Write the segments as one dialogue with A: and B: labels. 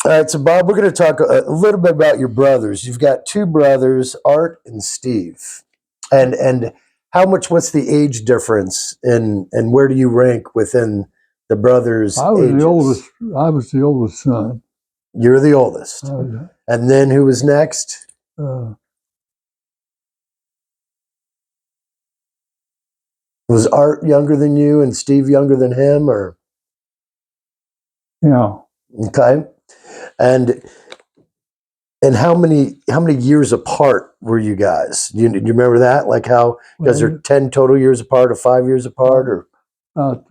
A: All right, so Bob, we're going to talk a little bit about your brothers. You've got two brothers, Art and Steve, and how much? What's the age difference, and where do you rank within the brothers'
B: I was
A: ages?
B: the oldest. I was the oldest son.
A: You're the oldest,
B: I
A: and then who was next?
B: was,
A: Was Art younger than you, and Steve younger than him, or
B: yeah.
A: okay? And how many years apart were you guys? Do you remember that? Like how you guys are 10 total years apart, or 5 years apart, or
B: About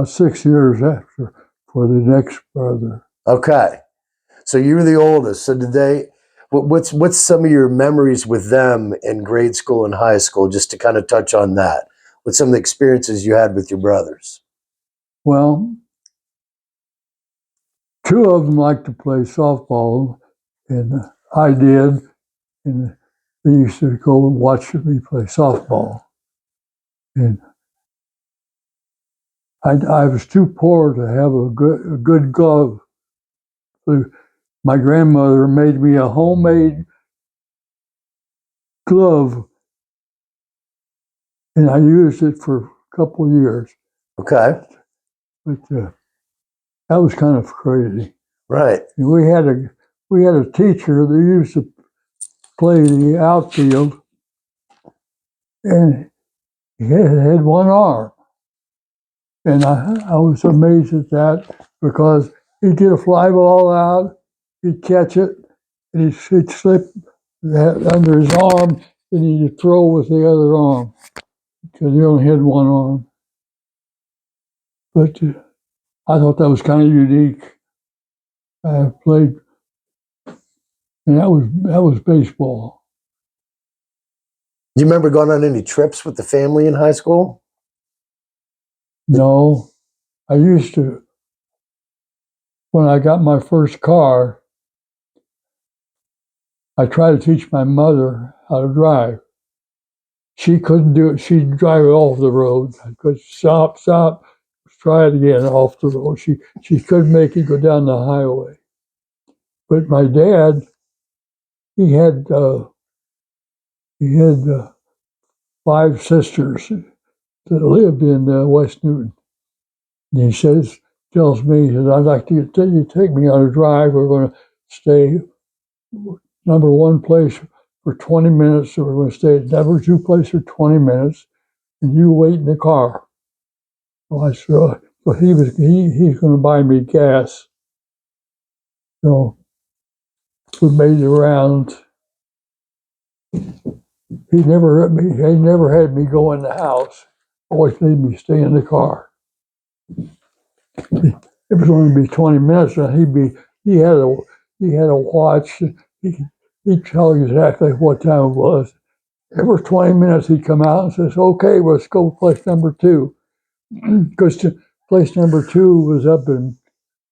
B: 6 years after for the next brother.
A: okay? So you were the oldest. So did they? What's some of your memories with them in grade school and high school? Just to kind of touch on that. What's some of the experiences you had with your brothers?
B: Well, two of them liked to play softball, and I did, and they used to go and watch me play softball. And I was too poor to have a good glove. So my grandmother made me a homemade glove, and I used it for a couple of years.
A: Okay.
B: But that was kind of crazy.
A: Right.
B: And we had a teacher that used to play the outfield, and he had one arm. And I was amazed at that because he'd get a fly ball out, he'd catch it, and he'd slip that under his arm, and he'd throw with the other arm because he only had one arm. But I thought that was kind of unique. I played, and that was baseball.
A: Do you remember going on any trips with the family in high school?
B: No, I used to. When I got my first car, I tried to teach my mother how to drive. She couldn't do it. She'd drive it off the road. I could stop, try it again off the road. She couldn't make it go down the highway. But my dad, he had 5 sisters that lived in West Newton. And he tells me, he says, I'd like to you take me on a drive. We're going to stay number one place for 20 minutes. So we're going to stay at number 2 place for 20 minutes, and you wait in the car. So I said, so he's going to buy me gas. So we made the rounds. He never had me go in the house. Always made me stay in the car. It was going to be 20 minutes, and he had a watch. He'd tell you exactly what time it was. Every 20 minutes he'd come out and says, okay, let's go to place number 2. Because place number 2 was up in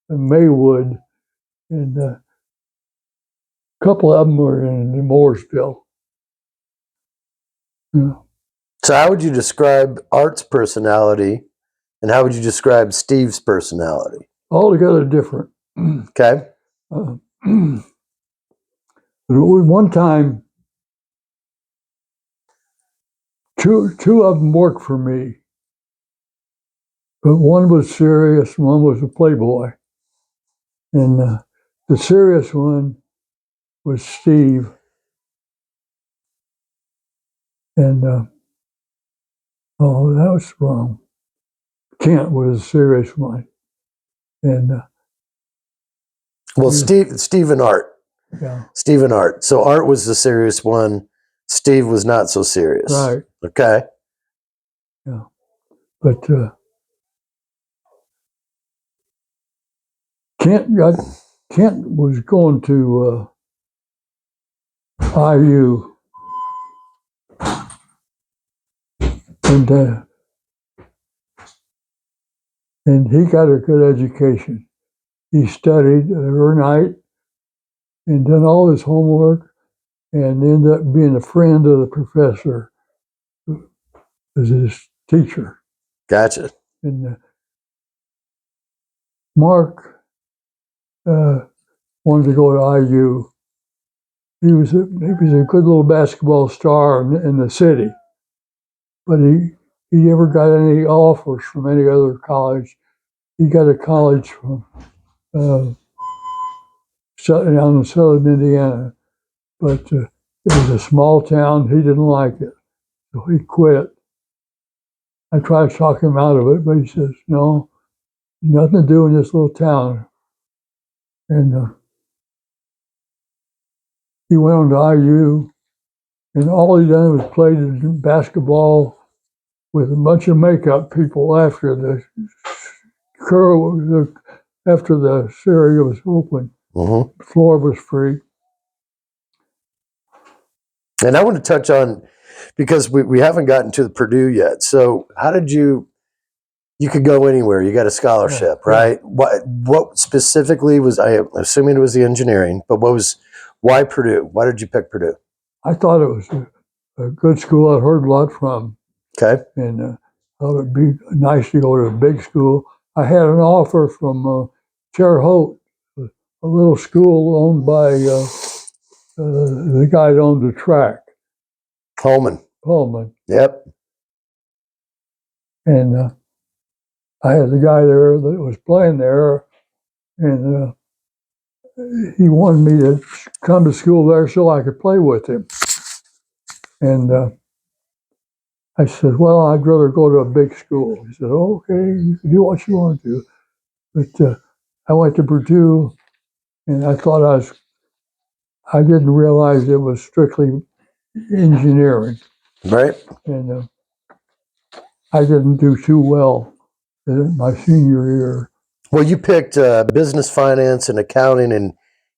B: Maywood, and a couple of them were in Mooresville. Yeah.
A: So how would you describe Art's personality, and how would you describe Steve's personality?
B: Altogether different.
A: Okay.
B: One time, two of them worked for me, but one was serious, one was a playboy. And the serious one was Steve. And, oh, that was wrong. Kent was a serious one. And
A: well, Steve and Art.
B: Yeah.
A: Steve and Art. So Art was the serious one. Steve was not so serious.
B: Right.
A: Okay.
B: Yeah. But Kent was going to IU, and he got a good education. He studied every night and done all his homework, and ended up being a friend of the professor, who was his teacher.
A: Gotcha.
B: And Mark wanted to go to IU. He was a good little basketball star in the city, but he never got any offers from any other college. He got a college from down in southern Indiana, but it was a small town. He didn't like it, so he quit. I tried to talk him out of it, but he says, "No, nothing to do in this little town." And he went on to IU, and all he done was played basketball with a bunch of makeup people after the area was open.
A: Mm-hmm.
B: The floor was free.
A: And I want to touch on, because we haven't gotten to the Purdue yet. So how did you could go anywhere. You got a scholarship, right? What specifically was, I assuming it was the engineering, but why Purdue? Why did you pick Purdue?
B: I thought it was a good school. I'd heard a lot from.
A: Okay.
B: And thought it'd be nice to go to a big school. I had an offer from Terre Haute, a little school owned by the guy that owned the track.
A: Coleman. Yep.
B: And I had the guy there that was playing there, and he wanted me to come to school there so I could play with him. And I said, "Well, I'd rather go to a big school." He said, "Okay, you can do what you want to." But I went to Purdue, and I didn't realize it was strictly engineering.
A: Right.
B: And I didn't do too well in my senior year.
A: Well, you picked business, finance, and accounting and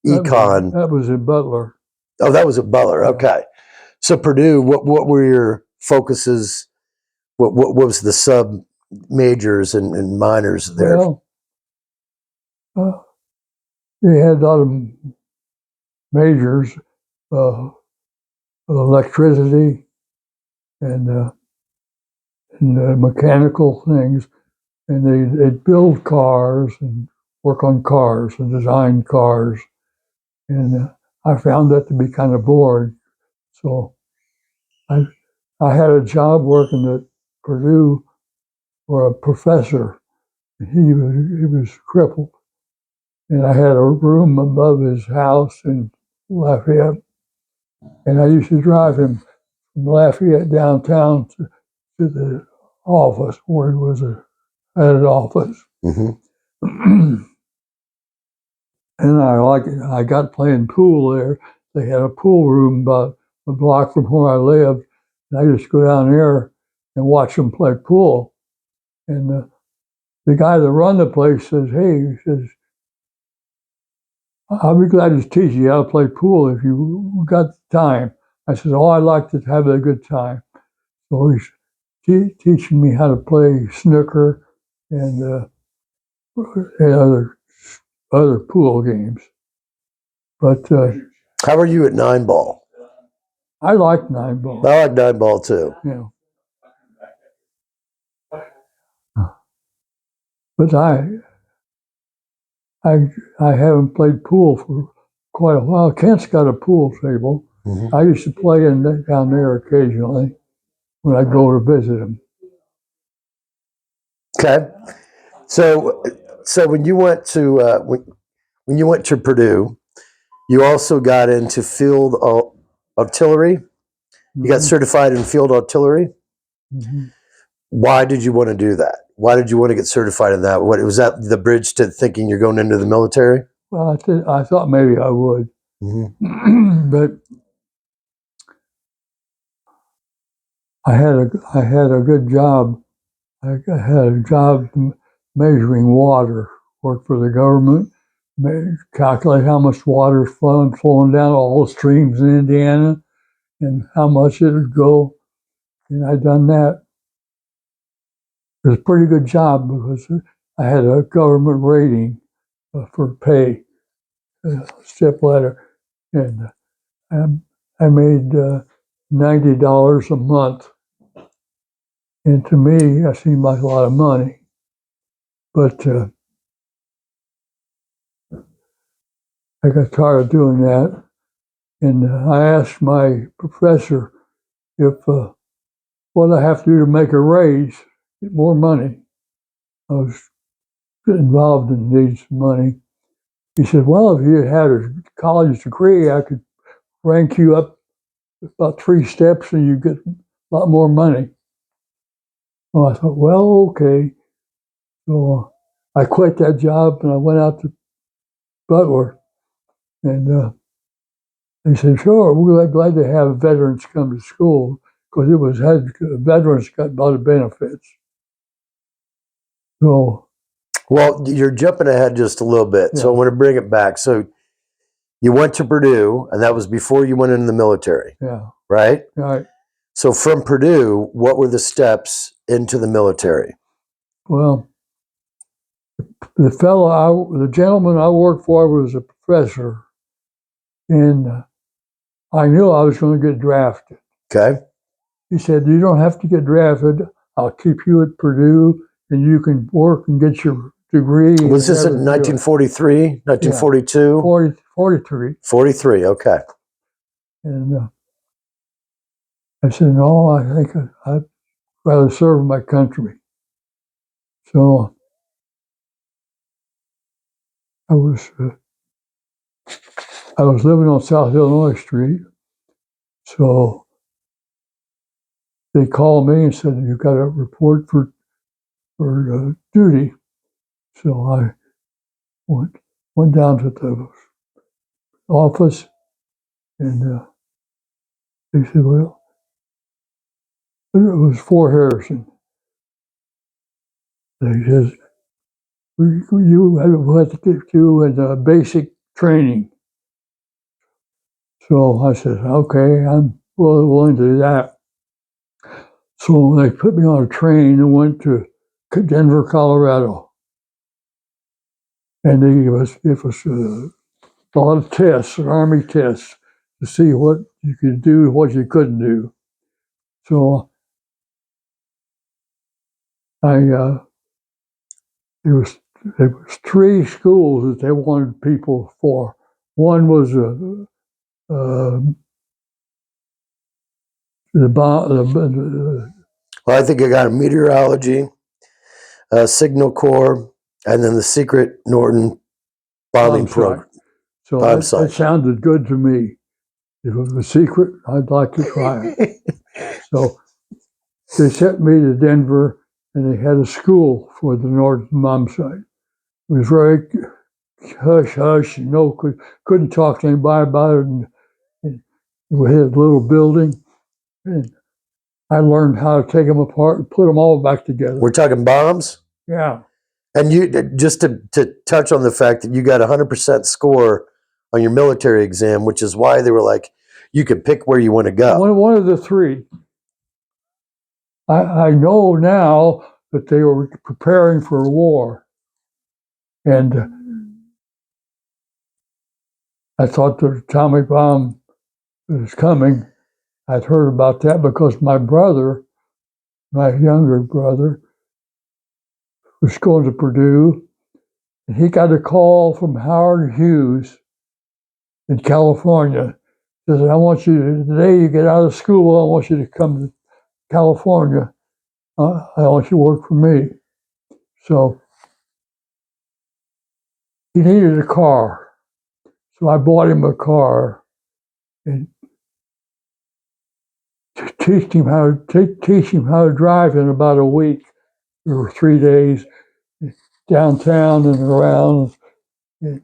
A: econ.
B: That was in Butler.
A: Oh, that was at Butler.
B: Yeah.
A: Okay. So Purdue, what were your focuses? What was the sub majors and minors there?
B: Well, they had a lot of majors, electricity and mechanical things, and they'd build cars and work on cars and design cars. And I found that to be kind of boring. So I had a job working at Purdue for a professor. He was crippled, and I had a room above his house in Lafayette, and I used to drive him from Lafayette downtown to the office where he was at an office.
A: Mm-hmm.
B: And I got playing pool there. They had a pool room about a block from where I lived. And I used to go down there and watch them play pool. And the guy that run the place says, "Hey," he says, "I'll be glad to teach you how to play pool if you got the time." I said, "Oh, I'd like to have a good time." So he's teaching me how to play snooker and other pool games. But
A: how are you at 9-ball?
B: I like 9-ball.
A: I like 9-ball too.
B: Yeah. But I haven't played pool for quite a while. Kent's got a pool table.
A: Mm-hmm.
B: I used to play down there occasionally when I go to visit him.
A: Okay. So when you went to when you went to Purdue, you also got into field artillery. You got certified in field artillery.
B: Mm-hmm.
A: Why did you want to do that? Why did you want to get certified in that? What was that, the bridge to thinking you're going into the military?
B: Well, I thought maybe I would,
A: mm-hmm.
B: but I had a good job. I had a job measuring water. Worked for the government. Calculate how much water is flowing down all the streams in Indiana, and how much it would go. And I'd done that. It was a pretty good job because I had a government rating for pay, step ladder, and I made $90 a month. And to me, that seemed like a lot of money. But I got tired of doing that, and I asked my professor if what I have to do to make a raise, get more money. I was involved in needs money. He said, "Well, if you had a college degree, I could rank you up about 3 steps, and you get a lot more money." So I thought, well, okay. So I quit that job and I went out to Butler, and they said, "Sure, we're glad to have veterans come to school because it was had veterans got a lot of benefits." So
A: Well, you're jumping ahead just a little bit, so I
B: yeah,
A: want to bring it back. So you went to Purdue, and that was before you went into the military,
B: yeah,
A: right?
B: right.
A: So from Purdue, what were the steps into the military?
B: Well, the gentleman I worked for was a professor, and I knew I was going to get drafted.
A: Okay.
B: He said, "You don't have to get drafted. I'll keep you at Purdue, and you can work and get your degree."
A: Was
B: And
A: this in 1943,
B: yeah,
A: 1942?
B: 43.
A: 43, okay.
B: And I said, "No, I think I'd rather serve my country." So I was living on South Illinois Street. So they called me and said, "You got a report for duty." So I went down to the office, and they said, "Well," it was Fort Harrison. They said, "You have to get you in basic training." So I said, "Okay, I'm willing to do that." So they put me on a train and went to Denver, Colorado. And it was a lot of tests, Army tests, to see what you could do, what you couldn't do. So I there was 3 schools that they wanted people for. One was
A: Well, I think I got a meteorology, signal corps, and then the secret Norton bombing
B: bomb site.
A: program.
B: So
A: Bomb
B: that
A: sight.
B: sounded good to me. If it was a secret, I'd like to try it. So they sent me to Denver, and they had a school for the Norton bomb site. It was very hush hush, and couldn't talk to anybody about it. And we had a little building, and I learned how to take them apart and put them all back together.
A: We're talking bombs?
B: Yeah.
A: And you just to touch on the fact that you got 100% score on your military exam, which is why they were like, you can pick where you want to go.
B: One of the 3. I know now that they were preparing for a war, and I thought the atomic bomb was coming. I'd heard about that because my younger brother, was going to Purdue, and he got a call from Howard Hughes in California. He said, "I want you to, the day you get out of school, I want you to come to California. I want you to work for me." So he needed a car. So I bought him a car and teach him how to drive in about a week or 3 days downtown and around. And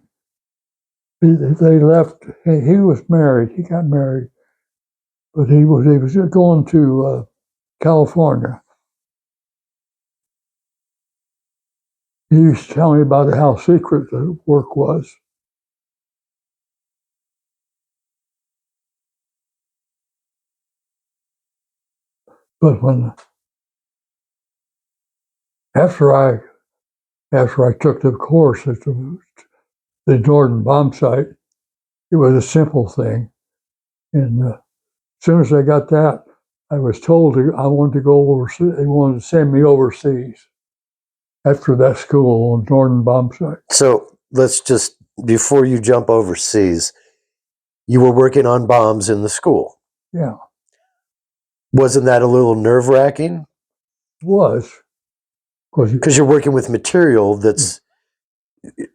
B: they left. He was married. He got married, but he was going to California. He used to tell me about how secret the work was. But after I took the course at the Jordan bomb site, it was a simple thing. And as soon as I got that, I was told I wanted to go overseas. They wanted to send me overseas after that school on Jordan bomb site.
A: So let's just before you jump overseas, you were working on bombs in the school.
B: Yeah,
A: Wasn't that a little nerve-wracking?
B: was.
A: Because you're working with material that's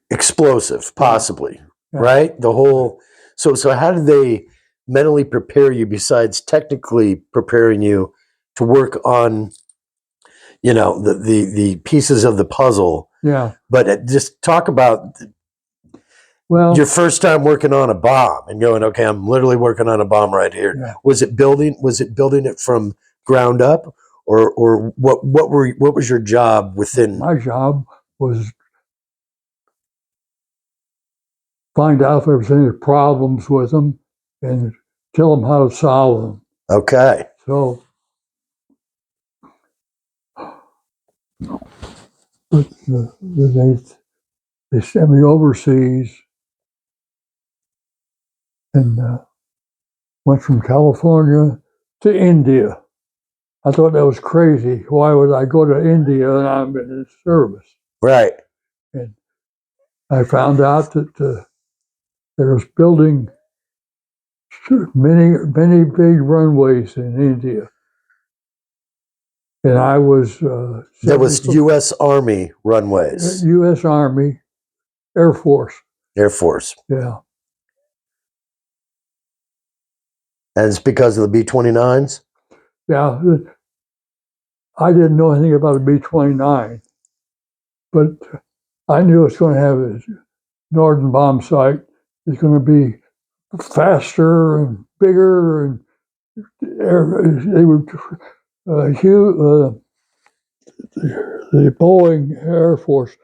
A: explosive, possibly,
B: Yeah.
A: right? The whole. So how did they mentally prepare you besides technically preparing you to work on, the pieces of the puzzle?
B: Yeah.
A: But just talk about
B: Well,
A: your first time working on a bomb and going, okay, I'm literally working on a bomb right here.
B: Yeah.
A: Was it building it from ground up, or what was your job within?
B: my job was find out if there was any problems with them and tell them how to solve them.
A: Okay.
B: So they sent me overseas and went from California to India. I thought that was crazy. Why would I go to India and I'm in service?
A: Right.
B: And I found out that there was building many big runways in India. And I was
A: That was U.S. Army runways.
B: U.S. Army, Air Force.
A: Air Force.
B: Yeah.
A: And it's because of the B-29s?
B: Yeah. I didn't know anything about a B-29, but I knew it's going to have a Norden bomb sight. It's going to be faster and bigger, and they were huge. The Boeing Air Force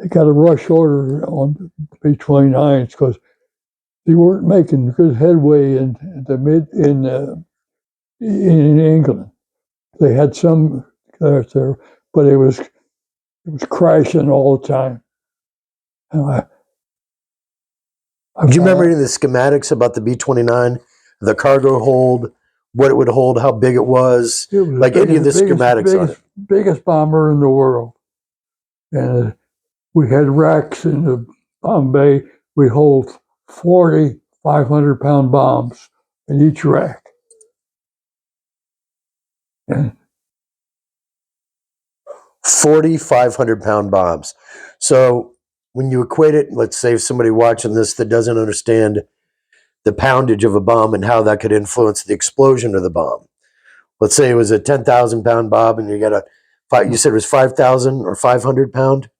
B: got a rush order on B-29s because they weren't making good headway in England. They had some there, but it was crashing all the time. And
A: Do you remember any of the schematics about the B-29, the cargo hold, what it would hold, how big it was? Like any of the schematics on it?
B: Biggest bomber in the world. And we had racks in the bomb bay. We hold 40 500-pound bombs in each rack. And
A: 40 500-pound bombs. So when you equate it, let's say somebody watching this that doesn't understand the poundage of a bomb and how that could influence the explosion of the bomb. Let's say it was a 10,000-pound bomb and you got you said it was 5,000 or 500-pound?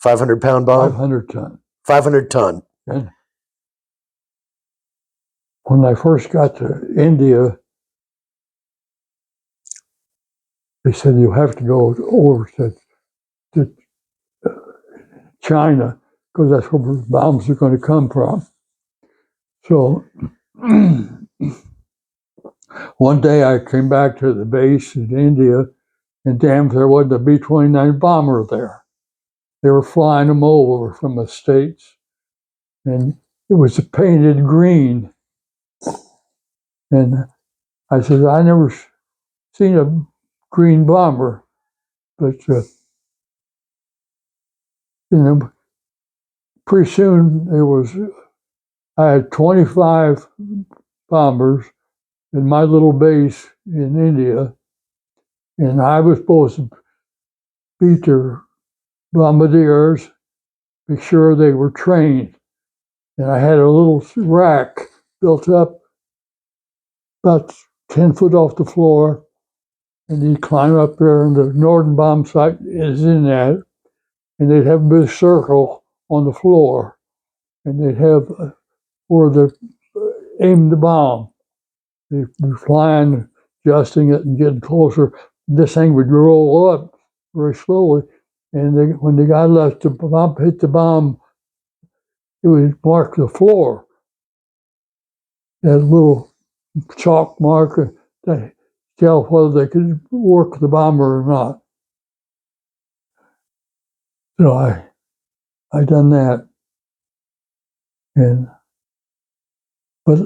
A: 500-pound bomb?
B: 500 ton.
A: 500 ton.
B: And when I first got to India, they said you have to go over to China because that's where the bombs are going to come from. So one day I came back to the base in India, and damn, there wasn't a B-29 bomber there. They were flying them over from the States, and it was painted green. And I said, I never seen a green bomber, but pretty soon I had 25 bombers in my little base in India, and I was supposed to beat their bombardiers, make sure they were trained. And I had a little rack built up about 10 foot off the floor, and you'd climb up there, and the Norden bomb sight is in that, and they'd have a big circle on the floor, and they'd have where they aim the bomb. They'd be flying, adjusting it, and getting closer. This thing would roll up very slowly, and when the guy left the bomb, hit the bomb, it would mark the floor. That little chalk marker to tell whether they could work the bomber or not. So I done that, but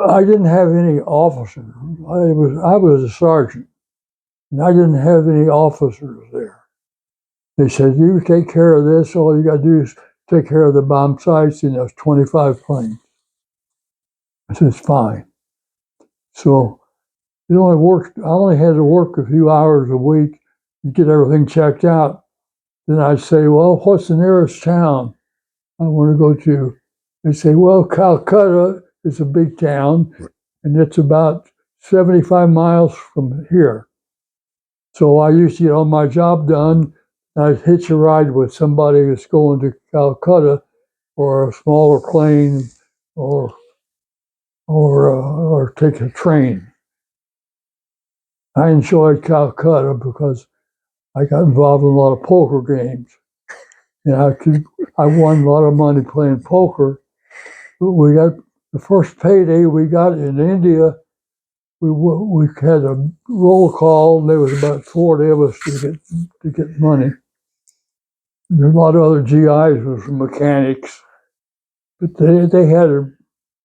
B: I didn't have any officers. I was a sergeant, and I didn't have any officers there. They said, you take care of this, all you got to do is take care of the bomb sites, and there's 25 planes. I said, it's fine. So I only had to work a few hours a week to get everything checked out. Then I'd say, well, what's the nearest town I want to go to? They say, well, Calcutta is a big town, and it's about 75 miles from here. So I used to get all my job done, and I'd hitch a ride with somebody that's going to Calcutta, or a smaller plane, or or take a train. I enjoyed Calcutta because I got involved in a lot of poker games, and I won a lot of money playing poker. But we got the first payday we got in India. We had a roll call, and there was about 40 of us to get money. There's a lot of other GIs was mechanics, but they had a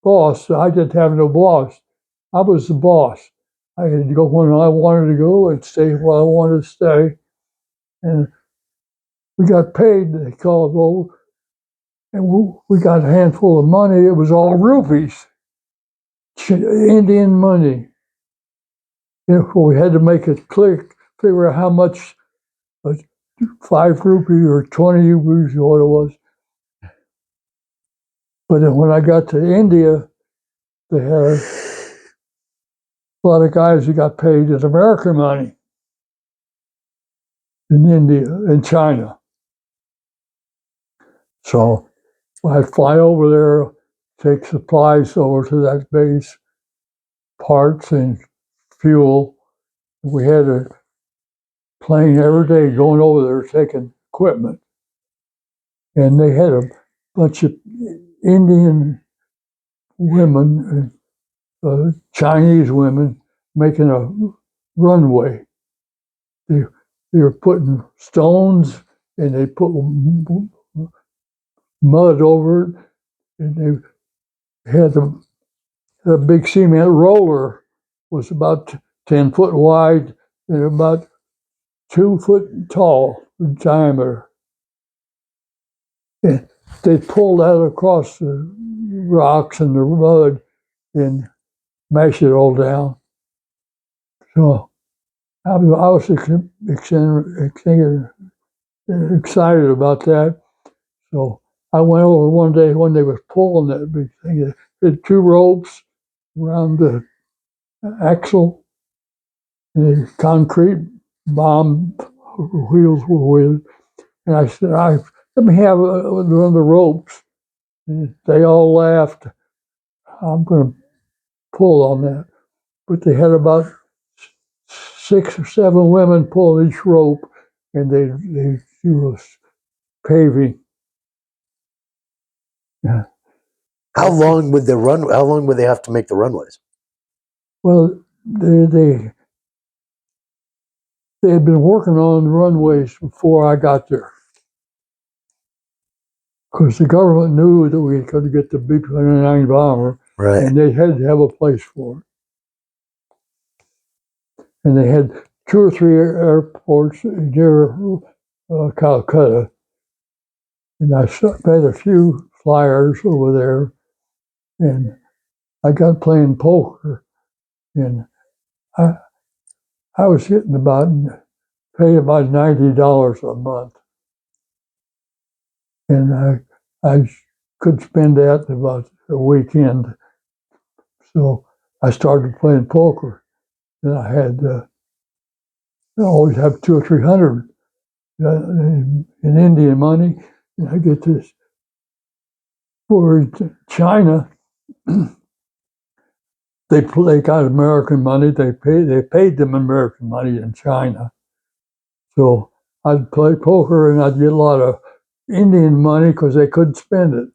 B: boss. I didn't have no boss. I was the boss. I had to go when I wanted to go and stay where I wanted to stay. And we got paid. They called, well, and we got a handful of money. It was all rupees, Indian money. We had to make it click, figure out how much, 5 rupees or 20 rupees, what it was. But then when I got to India, they had a lot of guys who got paid in American money in India, in China. So I'd fly over there, take supplies over to that base, parts and fuel. We had a plane every day going over there taking equipment. And they had a bunch of Indian women, Chinese women, making a runway. They were putting stones, and they put mud over it, and they had the big cement roller was about 10 foot wide and about 2 foot tall in diameter. And they pulled that across the rocks and the mud and mash it all down. So I was excited about that. So I went over one day when they was pulling that big thing. They had 2 ropes around the axle, and the concrete bomb wheels were with it. And I said, let me have one of the ropes. And they all laughed. I'm going to pull on that. But they had about 6 or 7 women pull each rope, and they do a paving. Yeah.
A: How long would they have to make the runways?
B: Well, they had been working on the runways before I got there, because the government knew that we could get the B-29 bomber,
A: Right.
B: and they had to have a place for it. And they had 2 or 3 airports near Calcutta, and I met a few flyers over there, and I got playing poker, and I was getting paid about $90 a month, and I could spend that about a weekend. So I started playing poker, and I had I always have 200 or 300 in Indian money, and I get this for China. They got American money. They paid them American money in China. So I'd play poker, and I'd get a lot of Indian money because they couldn't spend it.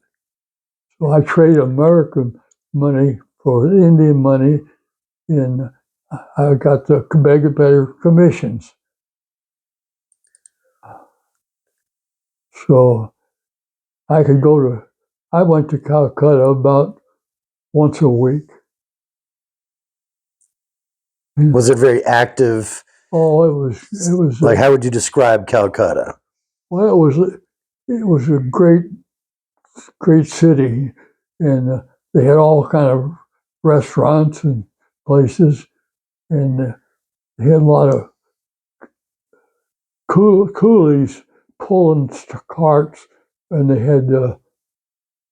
B: So I trade American money for Indian money, and I got the better commissions. So I went to Calcutta about once a week.
A: Was it very active?
B: Oh, it was
A: Like, how would you describe Calcutta?
B: Well, it was a great city, and they had all kind of restaurants and places, and they had a lot of coolies pulling carts, and they had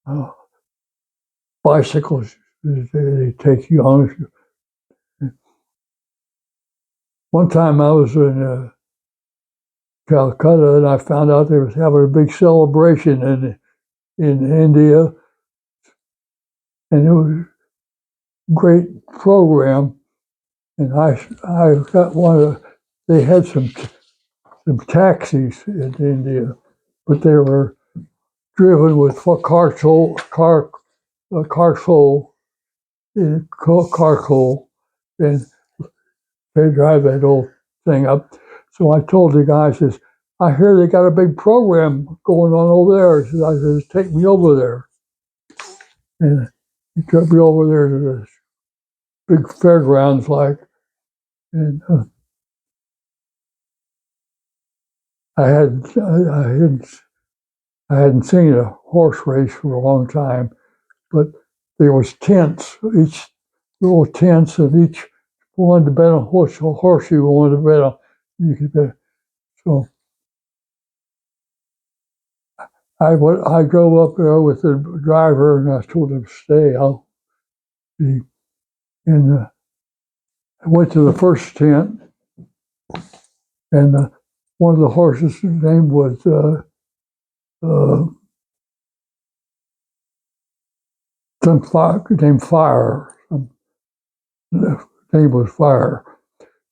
B: uh, bicycles they take you on. One time I was in Calcutta, and I found out they was having a big celebration in India, and it was a great program. And I got one of they had some taxis in India, but they were driven with carcoal, and they drive that old thing up. So I told the guy, I says, I hear they got a big program going on over there. I says, take me over there. And he took me over there to this big fairgrounds and I hadn't seen a horse race for a long time, but there was tents, each little tents, and each wanted to bet on which horse you wanted to bet on. You could bet. So I drove up there with the driver, and I told him to stay. And I went to the first tent, and one of the horses' name was some named Fire. The name was Fire.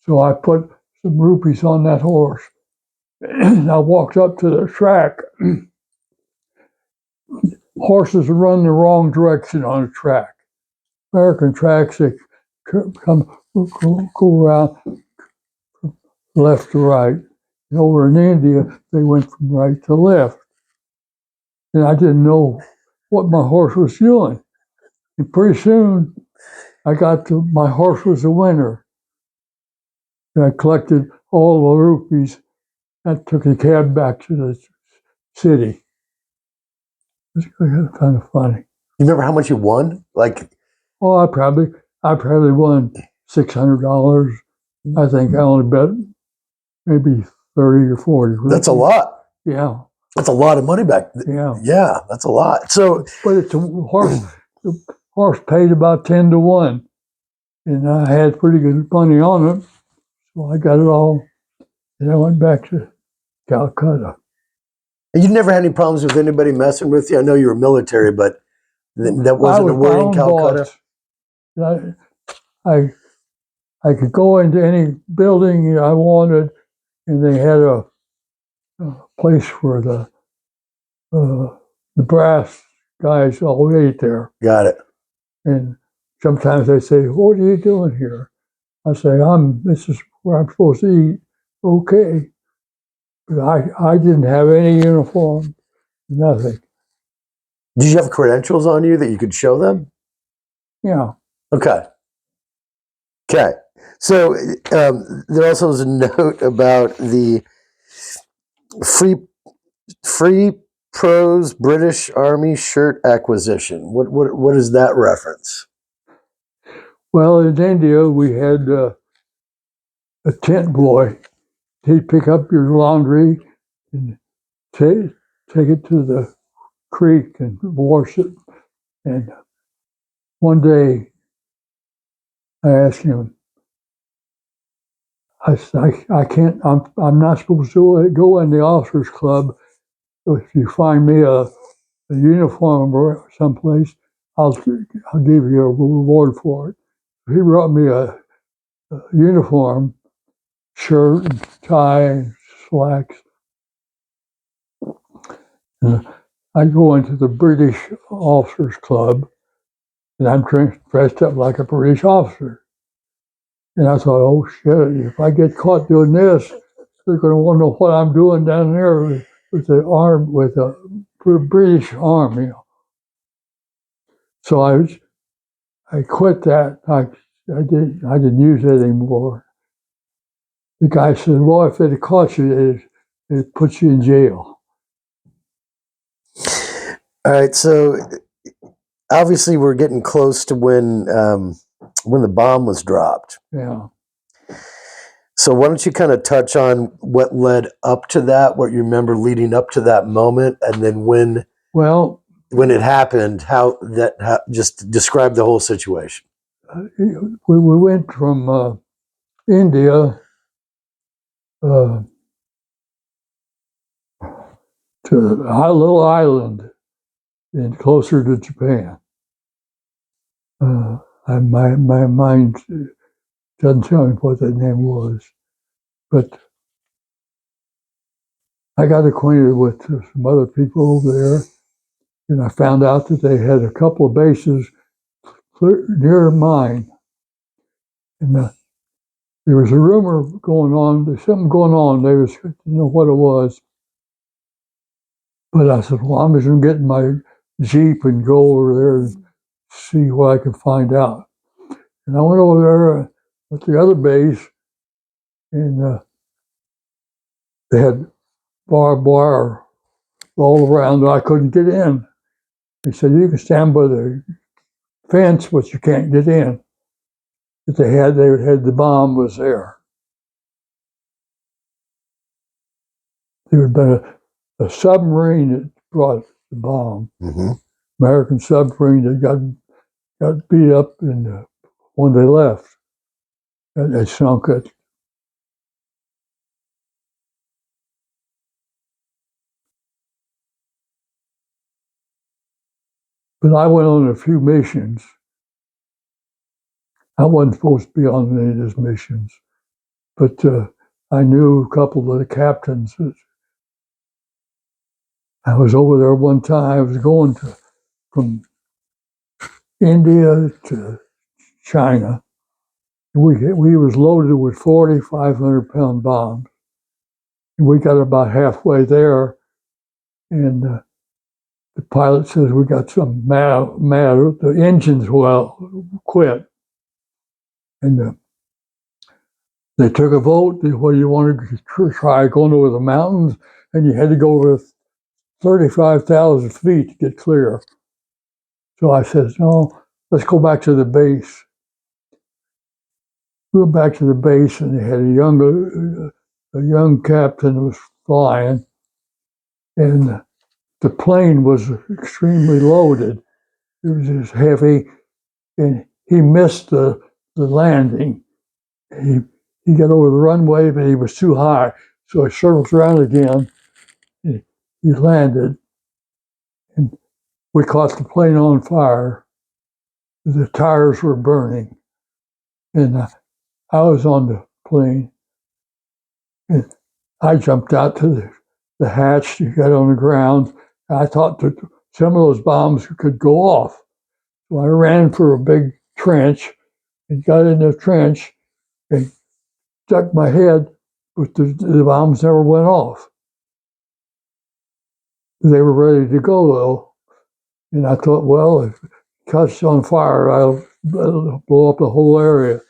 B: So I put some rupees on that horse, and I walked up to the track. Horses run the wrong direction on a track. American tracks, they go around from left to right. And over in India, they went from right to left. And I didn't know what my horse was doing. And pretty soon, my horse was a winner. And I collected all the rupees and took the cab back to the city. It was kind of funny.
A: You remember how much you won? Like,
B: oh, I probably won $600. I think I only bet maybe 30 or 40 rupees.
A: That's a lot.
B: Yeah.
A: That's a lot of money back then.
B: Yeah.
A: Yeah, that's a lot. So,
B: but it's a horse. The horse paid about 10 to 1, and I had pretty good money on it, so I got it all. And I went back to Calcutta.
A: And you never had any problems with anybody messing with you? I know you were military, but that wasn't a worry in Calcutta?
B: I could go into any building I wanted, and they had a place where the brass guys all ate there.
A: Got it.
B: And sometimes they say, "What are you doing here?" I say, this is where I'm supposed to eat." Okay. But I didn't have any uniform, nothing.
A: Did you have credentials on you that you could show them?
B: Yeah.
A: Okay. So there also is a note about the Free Pros British Army shirt acquisition. What is that reference?
B: Well, in India, we had a tent boy. He'd pick up your laundry and take it to the creek and wash it. And one day, I asked him, I can't, I'm not supposed to go in the officers club. If you find me a uniform or someplace, I'll give you a reward for it. He brought me a uniform, shirt, and tie, and slacks. And I go into the British Officers Club, and I'm dressed up like a British officer. And I thought, oh shit, if I get caught doing this, they're going to want to know what I'm doing down there with the British Army. So I quit that. I didn't use it anymore. The guy said, "Well, if it caught you, it puts you in jail."
A: All right, so obviously we're getting close to when the bomb was dropped.
B: Yeah.
A: So why don't you kind of touch on what led up to that, what you remember leading up to that moment, and then
B: Well,
A: when it happened, just describe the whole situation.
B: we went from India uh, to a little island and closer to Japan. My mind doesn't tell me what that name was, but I got acquainted with some other people over there, and I found out that they had a couple of bases near mine. And there was a rumor going on, there's something going on. They didn't know what it was. But I said, well, I'm just going to get in my Jeep and go over there and see what I can find out. And I went over there at the other base, and they had barbed wire all around, and I couldn't get in. They said, you can stand by the fence, but you can't get in. If they had the bomb was there. There had been a submarine that brought the bomb,
A: Mm-hmm.
B: American submarine that got beat up when they left. And they sunk it. But I went on a few missions. I wasn't supposed to be on any of those missions, but I knew a couple of the captains. I was over there one time. I was going from India to China. We was loaded with 4,500-pound bombs. And we got about halfway there, and the pilot says we got some matter. The engines quit, and they took a vote. What do you want to try going over the mountains? And you had to go over 35,000 feet to get clear. So I said, no, let's go back to the base. We went back to the base, and they had a young captain who was flying, and the plane was extremely loaded. It was just heavy, and he missed the landing. He got over the runway, but he was too high, so he circles around again. He landed, and we caught the plane on fire. The tires were burning, and I was on the plane, and I jumped out to the hatch to get on the ground. I thought that some of those bombs could go off. So I ran for a big trench and got in the trench and stuck my head, but the bombs never went off. They were ready to go, though. And I thought, well, if it catches on fire, I'll blow up the whole area.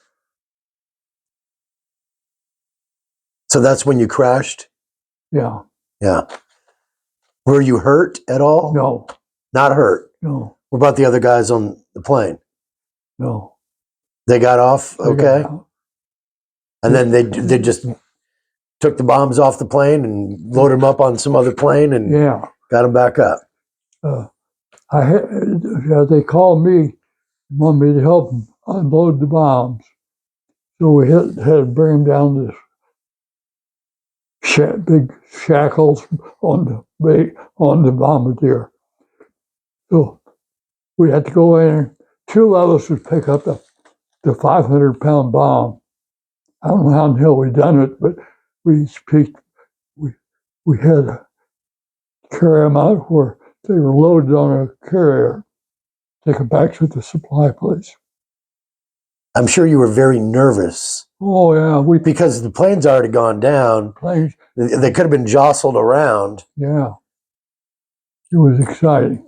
A: So that's when you crashed?
B: Yeah.
A: Yeah. Were you hurt at all?
B: No.
A: Not hurt?
B: No.
A: What about the other guys on the plane?
B: No.
A: They got off okay? And then they just took the bombs off the plane and loaded them up on some other plane and got them back up.
B: They called me, wanted me to help them unload the bombs. So we had to bring them down this big shackles on the bombardier. So we had to go in. Two of us would pick up the 500-pound bomb. I don't know how in the hell we done it, but we had to carry them out where they were loaded on a carrier, take them back to the supply place.
A: I'm sure you were very nervous.
B: Oh yeah,
A: because the plane's already gone down. They could have been jostled around.
B: Yeah, it was exciting.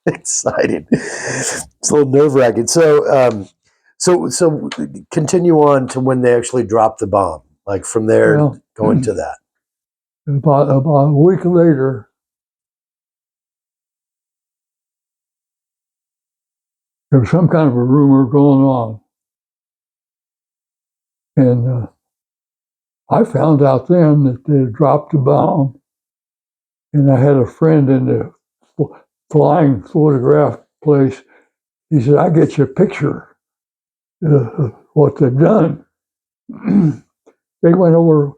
A: Exciting. It's a little nerve-wracking. So continue on to when they actually dropped the bomb. Like from there, going to that.
B: About a week later, there was some kind of a rumor going on. And I found out then that they had dropped a bomb. And I had a friend in the flying photograph place. He said, "I get you a picture of what they've done." They went over.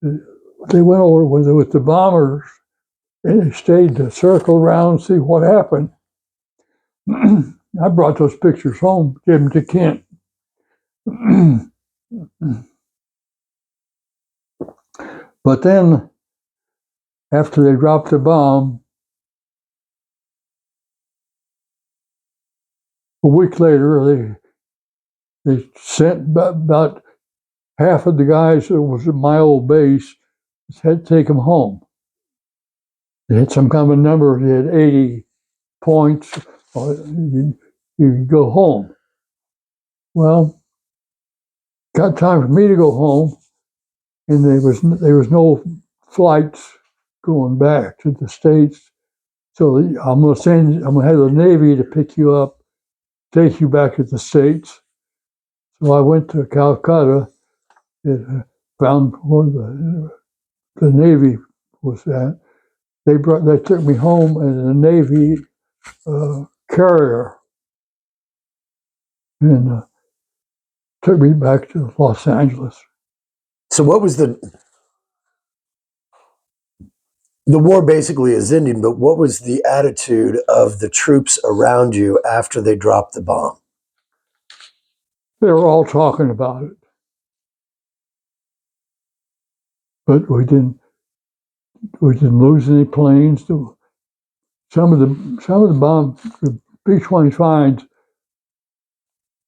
B: They went over with the bombers, and they stayed to circle around and see what happened. I brought those pictures home, gave them to Kent. But then, after they dropped the bomb, a week later, they sent about half of the guys that was at my old base, had to take them home. They had some kind of a number. They had 80 points. You could go home. Well, got time for me to go home, and there was no flights going back to the States. So I'm gonna have the Navy to pick you up, take you back to the States. So I went to Calcutta, and found where the Navy was at. They took me home in a Navy carrier, and took me back to Los Angeles.
A: So what was the war basically is ending, but what was the attitude of the troops around you after they dropped the bomb?
B: They were all talking about it, but we didn't lose any planes. Some of the bombs, the B-25s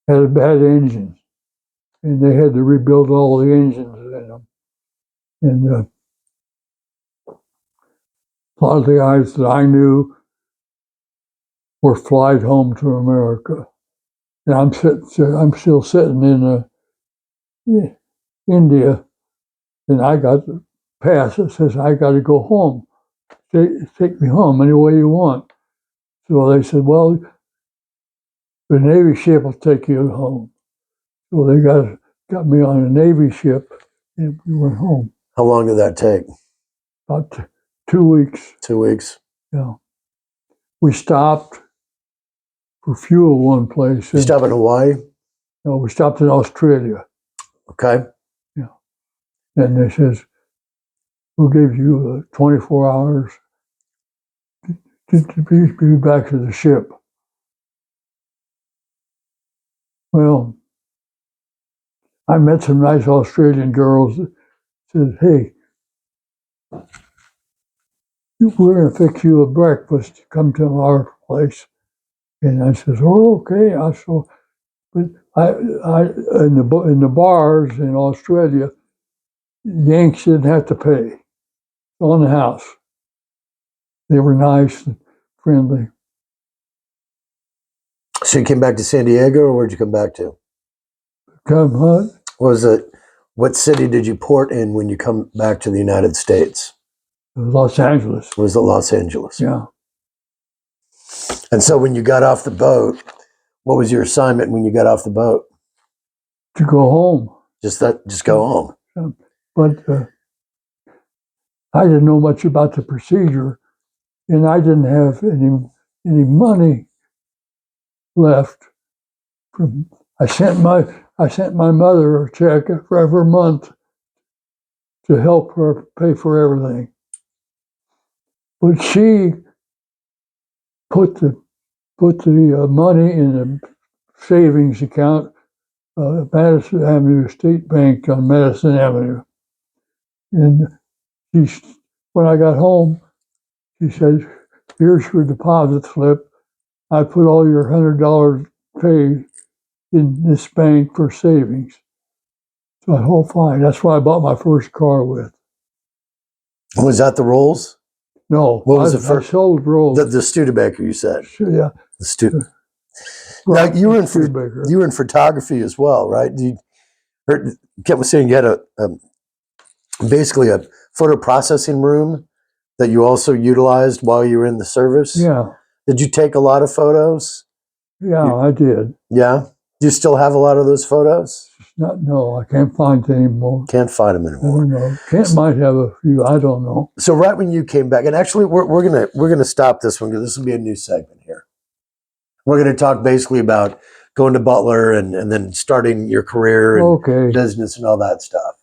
B: had bad engines, and they had to rebuild all the engines in them. And a lot of the guys that I knew were flied home to America, and I'm still sitting in India, and I got the pass that says I got to go home. Take me home any way you want. So they said, "Well, the Navy ship will take you home." So they got me on a Navy ship, and we went home.
A: How long did that take?
B: About 2 weeks.
A: 2 weeks.
B: Yeah. We stopped for fuel one place.
A: You stop in Hawaii?
B: No, we stopped in Australia.
A: Okay.
B: Yeah. And they says, "We'll give you 24 hours to be back to the ship." Well, I met some nice Australian girls that said, "Hey, we're going to fix you a breakfast. Come to our place." And I says, "Oh, okay." But I in the bars in Australia, Yanks didn't have to pay on the house. They were nice and friendly.
A: So you came back to San Diego, or where'd you come back to?
B: Come hunt.
A: What city did you port in when you come back to the United States?
B: Los Angeles.
A: Was it Los Angeles?
B: Yeah.
A: And so when you got off the boat, what was your assignment when you got off the boat?
B: To go home.
A: Just go home.
B: But I didn't know much about the procedure, and I didn't have any money left. I sent my mother a check for every month to help her pay for everything. But she put the money in a savings account, Madison Avenue State Bank on Madison Avenue. And when I got home, she said, "Here's your deposit slip. I put all your $100 pay in this bank for savings." So I thought, fine. That's what I bought my first car with.
A: Was that the Rolls?
B: No,
A: What was the first?
B: I sold Rolls.
A: The Studebaker, you said.
B: Yeah.
A: The Studebaker.
B: Right,
A: Now, you were in photography as well, right? Kent was saying you had basically a photo processing room that you also utilized while you were in the service.
B: Yeah.
A: Did you take a lot of photos?
B: Yeah, I did.
A: Yeah. Do you still have a lot of those photos?
B: No, I can't find it anymore.
A: Can't find them
B: I
A: anymore.
B: don't know. Kent might have a few. I don't know.
A: So right when you came back, and actually we're gonna stop this one because this will be a new segment here. We're gonna talk basically about going to Butler and then starting your career and
B: Okay.
A: business and all that stuff.